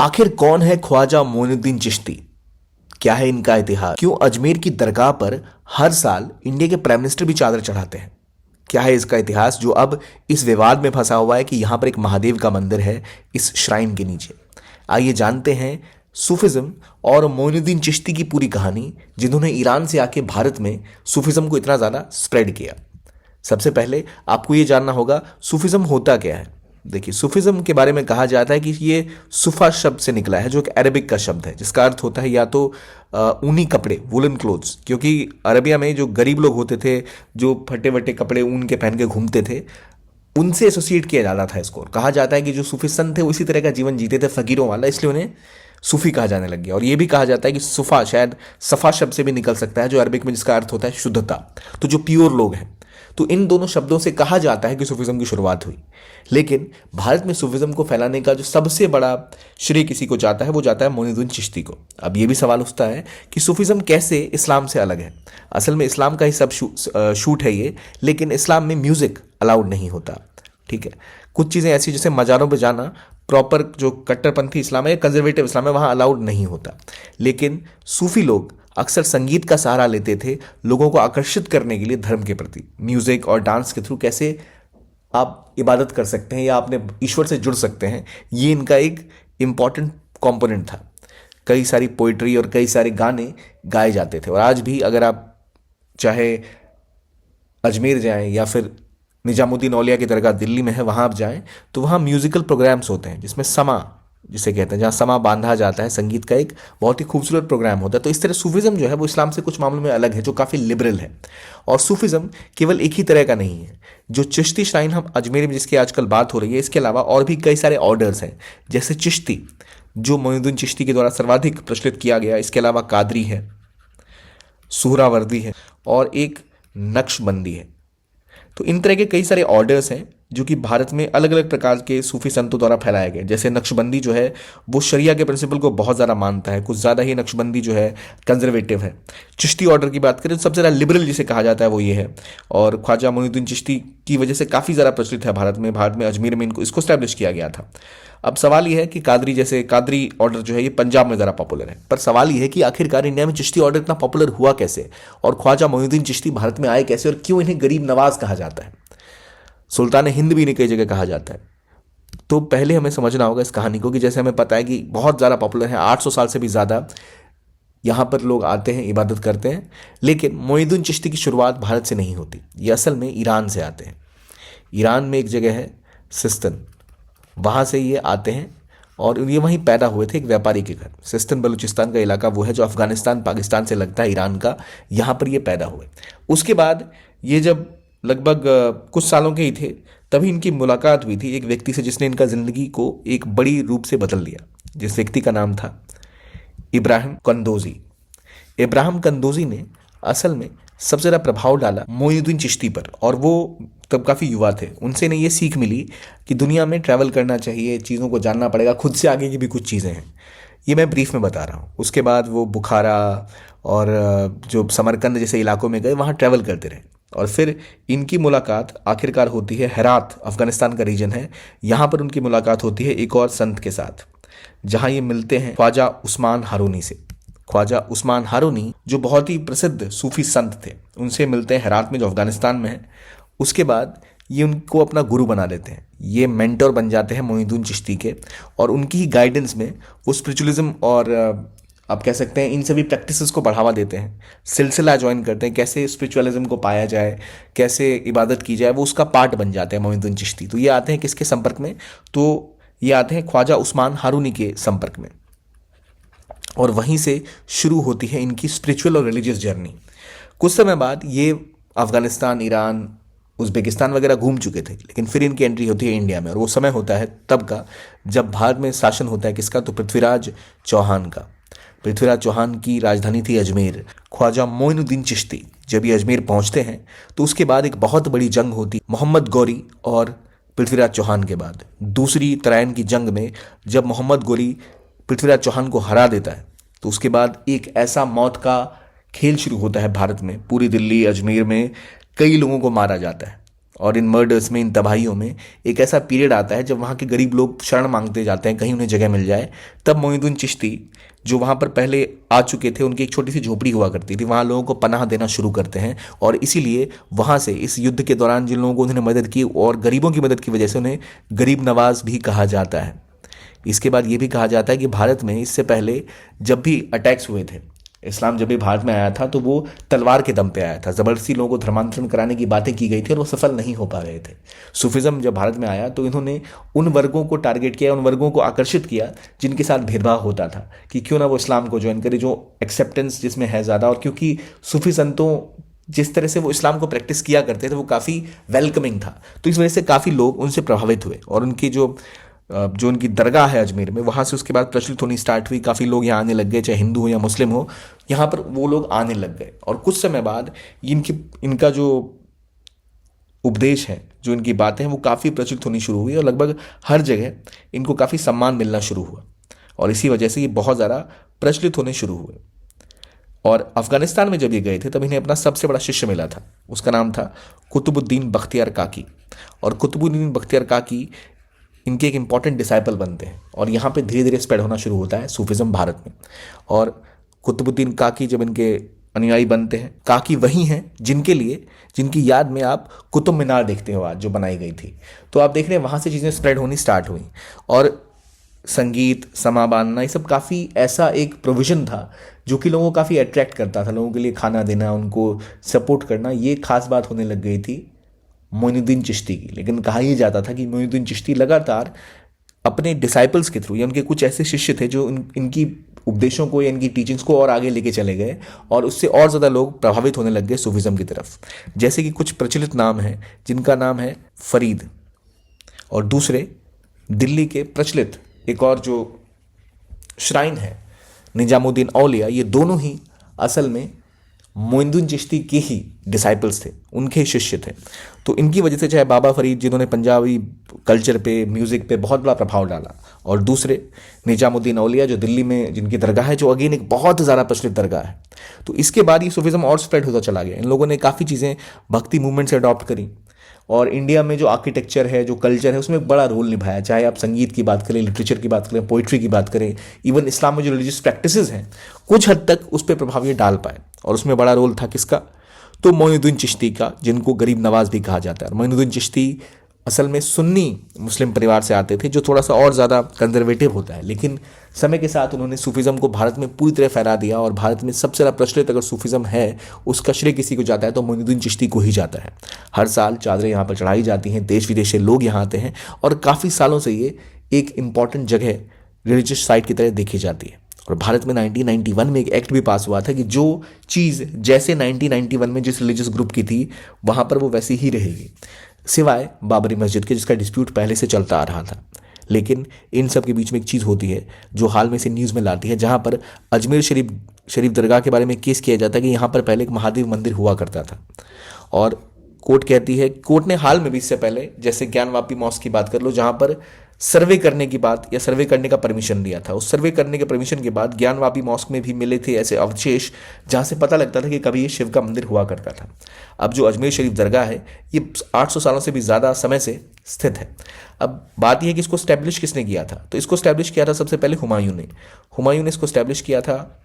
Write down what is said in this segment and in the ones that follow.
आखिर कौन है ख्वाजा मोइनुद्दीन चिश्ती? क्या है इनका इतिहास? क्यों अजमेर की दरगाह पर हर साल इंडिया के प्राइम मिनिस्टर भी चादर चढ़ाते हैं? क्या है इसका इतिहास जो अब इस विवाद में फंसा हुआ है कि यहां पर एक महादेव का मंदिर है इस श्राइन के नीचे? आइए जानते हैं सूफिज्म और मोइनुद्दीन चिश्ती की पूरी कहानी, जिन्होंने ईरान से आके भारत में सूफिज्म को इतना ज़्यादा स्प्रेड किया। सबसे पहले आपको ये जानना होगा सूफिज्म होता क्या है। देखिए, सूफिज्म के बारे में कहा जाता है कि ये सुफा शब्द से निकला है, जो एक अरबिक का शब्द है जिसका अर्थ होता है या तो ऊनी कपड़े, वुलन क्लोथ्स, क्योंकि अरबिया में जो गरीब लोग होते थे जो फटे वटे कपड़े ऊन के पहन के घूमते थे, उनसे एसोसिएट किया जाता था इसको। कहा जाता है कि जो सूफी संत थे वो इसी तरह का जीवन जीते थे, फकीरों वाला, इसलिए उन्हें सूफी कहा जाने लग गया। और ये भी कहा जाता है कि सुफा शायद सफा शब्द से भी निकल सकता है, जो अरबिक में जिसका अर्थ होता है शुद्धता। तो जो प्योर लोग हैं, तो इन दोनों शब्दों से कहा जाता है कि सूफिज्म की शुरुआत हुई। लेकिन भारत में सूफिज्म को फैलाने का जो सबसे बड़ा श्रेय किसी को जाता है वो जाता है मोइनुद्दीन चिश्ती को। अब ये भी सवाल उठता है कि सूफिज्म कैसे इस्लाम से अलग है। असल में इस्लाम का ही सब शूट है ये, लेकिन इस्लाम में म्यूजिक अलाउड नहीं होता। ठीक है, कुछ चीज़ें ऐसी जैसे मज़ारों पे जाना, प्रॉपर जो कट्टरपंथी इस्लाम है या कंजर्वेटिव इस्लाम है, वहाँ अलाउड नहीं होता। लेकिन सूफी लोग अक्सर संगीत का सहारा लेते थे लोगों को आकर्षित करने के लिए धर्म के प्रति। म्यूजिक और डांस के थ्रू कैसे आप इबादत कर सकते हैं या अपने ईश्वर से जुड़ सकते हैं, ये इनका एक इम्पॉर्टेंट कंपोनेंट था। कई सारी पोइट्री और कई सारे गाने गाए जाते थे। और आज भी अगर आप चाहे अजमेर जाएं या फिर निजामुद्दीन औलिया की दरगाह दिल्ली में है, वहाँ आप जाएं तो वहाँ म्यूजिकल प्रोग्राम्स होते हैं जिसमें समा जिसे कहते हैं, जहाँ समा बांधा जाता है, संगीत का एक बहुत ही खूबसूरत प्रोग्राम होता है। तो इस तरह सूफिज्म जो है वो इस्लाम से कुछ मामलों में अलग है, जो काफ़ी लिबरल है। और सूफिज्म केवल एक ही तरह का नहीं है। जो चिश्ती श्राइन हम अजमेर में जिसकी आजकल बात हो रही है, इसके अलावा और भी कई सारे ऑर्डर्स हैं, जैसे चिश्ती जो मोइनुद्दीन चिश्ती के द्वारा सर्वाधिक प्रचलित किया गया। इसके अलावा कादरी है, सुहरावर्दी है और एक नक्शबंदी है। तो इन तरह के कई सारे ऑर्डर्स हैं जो कि भारत में अलग अलग प्रकार के सूफी संतों द्वारा फैलाए गए। जैसे नक्शबंदी जो है वो शरिया के प्रिंसिपल को बहुत ज़्यादा मानता है, कुछ ज़्यादा ही नक्शबंदी जो है कंजर्वेटिव है। चिश्ती ऑर्डर की बात करें तो सबसे ज़्यादा लिबरल जिसे कहा जाता है वो ये है। और ख्वाजा मोइनुद्दीन चिश्ती की वजह से काफ़ी ज़्यादा प्रचलित है भारत में अजमेर में इसको स्टैब्लिश किया गया था। अब सवाल यह है कि कादरी ऑर्डर जो है ये पंजाब में ज़रा पॉपुलर है, पर सवाल यह है कि आखिरकार इंडिया में चिश्ती ऑर्डर इतना पॉपुलर हुआ कैसे, और ख्वाजा मोइनुद्दीन चिश्ती भारत में आए कैसे, और क्यों इन्हें गरीब नवाज कहा जाता है, सुल्तान हिंद भी इन्हें कई जगह कहा जाता है। तो पहले हमें समझना होगा इस कहानी को कि जैसे हमें पता है कि बहुत ज़्यादा पॉपुलर है, 800 साल से भी ज़्यादा यहाँ पर लोग आते हैं, इबादत करते हैं। लेकिन मोइनुद्दीन चिश्ती की शुरुआत भारत से नहीं होती, ये असल में ईरान से आते हैं। ईरान में एक जगह है सिस्तन, वहाँ से ये आते हैं और ये वहीं पैदा हुए थे एक व्यापारी के घर। सिस्तन बलूचिस्तान का इलाका वो है जो अफगानिस्तान पाकिस्तान से लगता है ईरान का, यहाँ पर ये पैदा हुए। उसके बाद ये जब लगभग कुछ सालों के ही थे तभी इनकी मुलाकात हुई थी एक व्यक्ति से जिसने इनका ज़िंदगी को एक बड़ी रूप से बदल दिया। जिस व्यक्ति का नाम था इब्राहिम कंदोजी। इब्राहिम कंदोजी ने असल में सबसे ज़्यादा प्रभाव डाला मोइनुद्दीन चिश्ती पर, और वो तब काफ़ी युवा थे। उनसे इन्हें ये सीख मिली कि दुनिया में ट्रैवल करना चाहिए, चीज़ों को जानना पड़ेगा, खुद से आगे की भी कुछ चीज़ें हैं। ये मैं ब्रीफ में बता रहा हूँ। उसके बाद वो बुखारा और जो समरकंद जैसे इलाकों में गए, वहाँ ट्रैवल करते रहे। और फिर इनकी मुलाकात आखिरकार होती है हेरात, अफगानिस्तान का रीजन है, यहाँ पर उनकी मुलाकात होती है एक और संत के साथ, जहाँ ये मिलते हैं ख्वाजा उस्मान हारूनी से। ख्वाजा उस्मान हारूनी जो बहुत ही प्रसिद्ध सूफी संत थे, उनसे मिलते हैं हेरात में जो अफगानिस्तान में है। उसके बाद ये उनको अपना गुरु बना लेते हैं, ये मेंटर बन जाते हैं मोइनुद्दीन चिश्ती के, और उनकी ही गाइडेंस में वो स्पिरिचुअलिज्म और आप कह सकते हैं इन सभी प्रैक्टिसेस को बढ़ावा देते हैं। सिलसिला ज्वाइन करते हैं, कैसे स्पिरिचुअलिज्म को पाया जाए, कैसे इबादत की जाए, वो उसका पार्ट बन जाते हैं मोइनुद्दीन चिश्ती। तो ये आते हैं किसके संपर्क में, तो ये आते हैं ख्वाजा उस्मान हारूनी के संपर्क में, और वहीं से शुरू होती है इनकी स्पिरिचुअल और रिलीजियस जर्नी। कुछ समय बाद ये अफगानिस्तान, ईरान, उज़्बेकिस्तान वगैरह घूम चुके थे, लेकिन फिर इनकी एंट्री होती है इंडिया में। और वो समय होता है तब का जब भारत में शासन होता है किसका, तो पृथ्वीराज चौहान का। पृथ्वीराज चौहान की राजधानी थी अजमेर। ख्वाजा मोइनुद्दीन चिश्ती जब ये अजमेर पहुंचते हैं तो उसके बाद एक बहुत बड़ी जंग होती मोहम्मद गौरी और पृथ्वीराज चौहान के बाद। दूसरी तराइन की जंग में जब मोहम्मद गौरी पृथ्वीराज चौहान को हरा देता है, तो उसके बाद एक ऐसा मौत का खेल शुरू होता है भारत में। पूरी दिल्ली, अजमेर में कई लोगों को मारा जाता है और इन मर्डर्स में, इन तबाहियों में एक ऐसा पीरियड आता है जब वहाँ के गरीब लोग शरण मांगते जाते हैं, कहीं उन्हें जगह मिल जाए। तब मोइनुद्दीन चिश्ती जो वहाँ पर पहले आ चुके थे, उनकी एक छोटी सी झोपड़ी हुआ करती थी, वहाँ लोगों को पनाह देना शुरू करते हैं। और इसीलिए वहाँ से इस युद्ध के दौरान जिन लोगों को उन्होंने मदद की और गरीबों की मदद की वजह से उन्हें गरीब नवाज भी कहा जाता है। इसके बाद ये भी कहा जाता है कि भारत में इससे पहले जब भी अटैक्स हुए थे, इस्लाम जब भी भारत में आया था तो वो तलवार के दम पे आया था। ज़बरदस्ती लोगों को धर्मांतरण कराने की बातें की गई थी और वो सफल नहीं हो पा रहे थे। सूफिज़्म जब भारत में आया तो इन्होंने उन वर्गों को टारगेट किया, उन वर्गों को आकर्षित किया जिनके साथ भेदभाव होता था, कि क्यों ना वो इस्लाम को ज्वाइन करे, जो एक्सेप्टेंस जिसमें है ज़्यादा। और क्योंकि सूफी संतों जिस तरह से वो इस्लाम को प्रैक्टिस किया करते थे वो काफ़ी वेलकमिंग था, तो इस वजह से काफ़ी लोग उनसे प्रभावित हुए और उनकी जो उनकी दरगाह है अजमेर में, वहाँ से उसके बाद प्रचलित होनी स्टार्ट हुई। काफ़ी लोग यहाँ आने लग गए, चाहे हिंदू हो या मुस्लिम हो, यहाँ पर वो लोग आने लग गए। और कुछ समय बाद इनका जो उपदेश है, जो इनकी बातें हैं, वो काफ़ी प्रचलित होनी शुरू हुई और लगभग हर जगह इनको काफ़ी सम्मान मिलना शुरू हुआ और इसी वजह से ये बहुत ज़्यादा प्रचलित होने शुरू हुए। और अफगानिस्तान में जब ये गए थे तब इन्हें अपना सबसे बड़ा शिष्य मिला था, उसका नाम था कुतुबुद्दीन बख्तियार काकी। और कुतुबुद्दीन बख्तियार काकी इनके एक इंपॉर्टेंट डिसाइपल बनते हैं और यहाँ पे धीरे धीरे स्प्रेड होना शुरू होता है सूफिज़्म भारत में। और कुतुबुद्दीन काकी जब इनके अनुयायी बनते हैं, काकी वही हैं जिनकी याद में आप कुतुब मीनार देखते हो आज, जो बनाई गई थी। तो आप देख रहे हैं वहाँ से चीज़ें स्प्रेड होनी स्टार्ट हुई और संगीत, समा बांधना, ये सब काफ़ी ऐसा एक प्रोविज़न था जो कि लोगों को काफ़ी अट्रैक्ट करता था। लोगों के लिए खाना देना, उनको सपोर्ट करना, ये खास बात होने लग गई थी मोइनुद्दीन चिश्ती की। लेकिन कहा यह जाता था कि मोइनुद्दीन चिश्ती लगातार अपने डिसाइपल्स के थ्रू या उनके कुछ ऐसे शिष्य थे जो इनकी उपदेशों को या इनकी टीचिंग्स को और आगे लेके चले गए और उससे और ज़्यादा लोग प्रभावित होने लग गए सूफिज़्म की तरफ। जैसे कि कुछ प्रचलित नाम हैं जिनका नाम है फरीद, और दूसरे दिल्ली के प्रचलित एक और जो श्राइन है निजामुद्दीन औलिया, ये दोनों ही असल में मोइनुद्दीन चिश्ती के ही डिसाइपल्स थे, उनके शिष्य थे। तो इनकी वजह से चाहे बाबा फरीद जिन्होंने पंजाबी कल्चर पे, म्यूज़िक पे बहुत बड़ा प्रभाव डाला, और दूसरे निजामुद्दीन औलिया जो दिल्ली में जिनकी दरगाह है, जो अगेन एक बहुत ज़्यादा प्रचलित दरगाह है। तो इसके बाद ये सूफिज़्म और स्प्रेड होता चला गया। इन लोगों ने काफ़ी चीज़ें भक्ति मूवमेंट से अडॉप्ट करी और इंडिया में जो आर्किटेक्चर है, जो कल्चर है, उसमें एक बड़ा रोल निभाया। चाहे आप संगीत की बात करें, लिटरेचर की बात करें, पोइट्री की बात करें, इवन इस्लाम में जो रिलीजियस प्रैक्टिसेस हैं, कुछ हद तक उस पर प्रभाव ये डाल पाए। और उसमें बड़ा रोल था किसका? तो मोइनुद्दीन चिश्ती का, जिनको गरीब नवाज भी कहा जाता है। मोइनुद्दीन चिश्ती असल में सुन्नी मुस्लिम परिवार से आते थे, जो थोड़ा सा और ज़्यादा कंजर्वेटिव होता है, लेकिन समय के साथ उन्होंने सूफिज़्म को भारत में पूरी तरह फैला दिया और भारत में सबसे ज़्यादा प्रचलित अगर सूफिज़्म है, उसका श्रेय किसी को जाता है तो मोइनुद्दीन चिश्ती को ही जाता है। हर साल चादरें यहाँ पर चढ़ाई जाती हैं, देश विदेश से लोग यहाँ आते हैं और काफ़ी सालों से ये एक इम्पॉर्टेंट जगह रिलीजियस साइट की तरह देखी जाती है। और भारत में 1991 में एक एक्ट भी पास हुआ था कि जो चीज़ जैसे 1991 में जिस रिलीजियस ग्रुप की थी वहाँ पर वो वैसी ही रहेगी, सिवाय बाबरी मस्जिद के, जिसका डिस्प्यूट पहले से चलता आ रहा था। लेकिन इन सब के बीच में एक चीज़ होती है जो हाल में से न्यूज़ में लाती है, जहाँ पर अजमेर शरीफ दरगाह के बारे में केस किया जाता है कि यहाँ पर पहले एक महादेव मंदिर हुआ करता था। और कोर्ट कहती है, कोर्ट ने हाल में भी इससे पहले जैसे ज्ञानवापी मॉस्क की बात कर लो, जहाँ पर सर्वे करने की बात या सर्वे करने का परमिशन लिया था, उस सर्वे करने के परमिशन के बाद ज्ञानवापी मॉस्क में भी मिले थे ऐसे अवशेष जहाँ से पता लगता था कि कभी ये शिव का मंदिर हुआ करता था। अब जो अजमेर शरीफ दरगाह है ये 800 सालों से भी ज़्यादा समय से स्थित है। अब बात यह है कि इसको स्टैब्लिश किसने किया था? तो इसको स्टैब्लिश किया था सबसे पहले हुमायूं ने इसको स्टैब्लिश किया था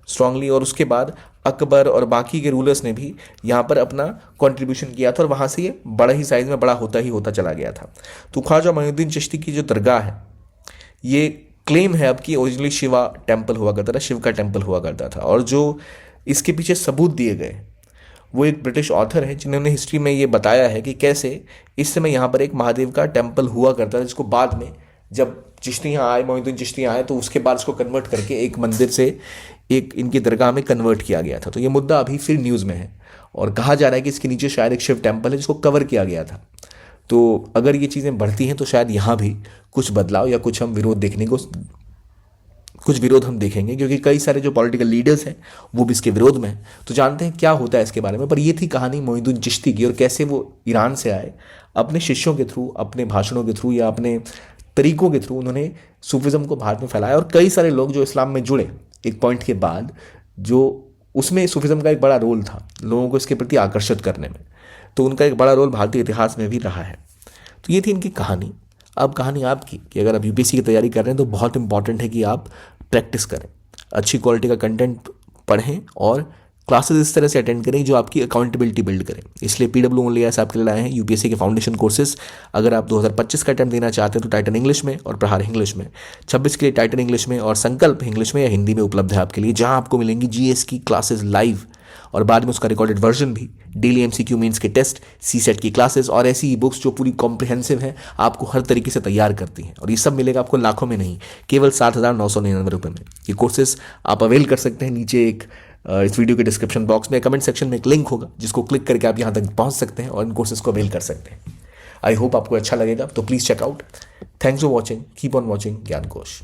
स्ट्रांगली, और उसके बाद अकबर और बाकी के रूलर्स ने भी यहाँ पर अपना कंट्रीब्यूशन किया था और वहाँ से ये बड़ा ही साइज़ में बड़ा होता चला गया था। तो ख्वाजा मोइनुद्दीन चिश्ती की जो दरगाह है, ये क्लेम है अब कि ओरिजिनली शिवा टेम्पल हुआ करता था, शिव का टेम्पल हुआ करता था। और जो इसके पीछे सबूत दिए गए वो एक ब्रिटिश ऑथर है जिन्होंने हिस्ट्री में ये बताया है कि कैसे इस समय यहाँ पर एक महादेव का टेम्पल हुआ करता था, जिसको बाद में जब चिश्ती यहाँ आए, मोइनुद्दीन चिश्ती आए, तो उसके बाद इसको कन्वर्ट करके एक मंदिर से एक इनकी दरगाह में कन्वर्ट किया गया था। तो ये मुद्दा अभी फिर न्यूज़ में है और कहा जा रहा है कि इसके नीचे शायद एक शिव टेम्पल है जिसको कवर किया गया था। तो अगर ये चीज़ें बढ़ती हैं तो शायद यहाँ भी कुछ बदलाव या कुछ विरोध हम देखेंगे, क्योंकि कई सारे जो पॉलिटिकल लीडर्स हैं वो भी इसके विरोध में हैं। तो जानते हैं क्या होता है इसके बारे में। पर ये थी कहानी मोइनुद्दीन चिश्ती की और कैसे वो ईरान से आए, अपने शिष्यों के थ्रू, अपने भाषणों के थ्रू या अपने तरीकों के थ्रू उन्होंने सूफिज़्म को भारत में फैलाया। और कई सारे लोग जो इस्लाम में जुड़े एक पॉइंट के बाद, जो उसमें सूफिज़्म का एक बड़ा रोल था लोगों को इसके प्रति आकर्षित करने में। तो उनका एक बड़ा रोल भारतीय इतिहास में भी रहा है। तो ये थी इनकी कहानी। अब कहानी आपकी कि अगर आप यूपीएससी की तैयारी कर रहे हैं तो बहुत इंपॉर्टेंट है कि आप प्रैक्टिस करें, अच्छी क्वालिटी का कंटेंट पढ़ें और क्लासेस इस तरह से अटेंड करें जो आपकी अकाउंटेबिलिटी बिल्ड करें। इसलिए पीडब्ल्यू ओनली ऐसे आपके लिए लाए हैं यूपीएससी के फाउंडेशन कोर्सेज। अगर आप 2025 का अटेम्प्ट देना चाहते हैं तो टाइटन इंग्लिश में और प्रहार इंग्लिश में, 26 के लिए टाइटन इंग्लिश में और संकल्प इंग्लिश में या हिंदी में उपलब्ध है आपके लिए, जहां आपको मिलेंगी जीएस की क्लासेस लाइव और बाद में उसका रिकॉर्डेड वर्जन भी, डेली एमसीक्यू मीन्स के टेस्ट, सीसेट की क्लासेस और ऐसी ई बुक्स जो पूरी कॉम्प्रिहेंसिव है, आपको हर तरीके से तैयार करती हैं। और ये सब मिलेगा आपको लाखों में नहीं, केवल 7,999 रुपये में। ये कोर्सेज आप अवेल कर सकते हैं। नीचे एक इस वीडियो के डिस्क्रिप्शन बॉक्स में कमेंट सेक्शन में एक लिंक होगा जिसको क्लिक करके आप यहाँ तक पहुँच सकते हैं और इन कोर्सेज को अवेल कर सकते हैं। आई होप आपको अच्छा लगेगा, तो please checkout. Thanks for watching, keep on watching ज्ञान कोश।